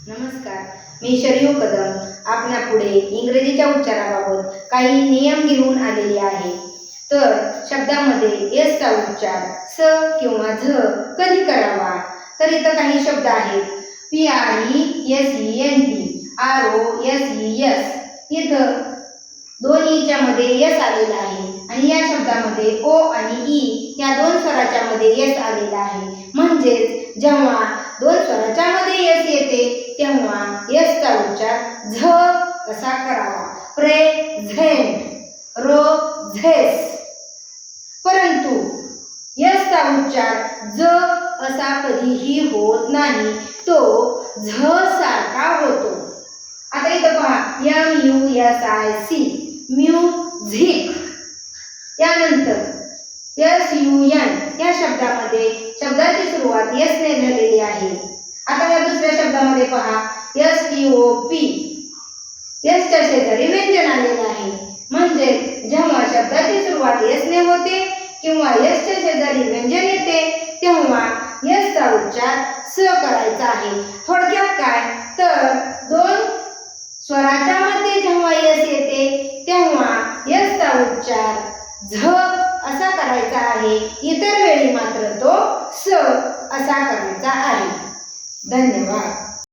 नमस्कार, मी शरयू कदम आपल्यापुढे इंग्रजीच्या उच्चाराबाबत काही नियम घेऊन आलेले आहे. तर शब्दामध्ये एस चा उच्चार स किंवा झ कधी करावा, तर इथं काही शब्द आहेत. PRESENT, ROSES. इथं दोन ईच्या मध्ये एस आलेला आहे आणि या शब्दामध्ये ओ आणि ई या दोन स्वराच्या मध्ये एस आलेला आहे. म्हणजेच जेव्हा दोन स्वराच्या मध्ये एस येते तेव्हा एस चा उच्चार झ असा करावा. Present, roses. परंतु एस चा उच्चार ज असा कधीही होत नाही, तो झ सारखा होतो. आता इथं पहा, MUSIC, म्युझिक. यानंतर SUN या शब्दामध्ये शब्दाची सुरुवात एस ने झालेली आहे. आता या दुसऱ्या शब्दामध्ये पहा, STOP. एस च्या शेजारी व्यंजन आलेले आहे. म्हणजे जेव्हा शब्दाची सुरुवात एस ने होते किंवा एस च्या शेजारी व्यंजन येते तेव्हा एस चा उच्चार स करायचा आहे. थोडक्यात काय, तर दोन स्वराच्या मध्ये जेव्हा एस येते तेव्हा एस चा उच्चार झ असा करायचा आहे. इतर वेळी मात्र तो स असा करायचा आहे. धन्यवाद.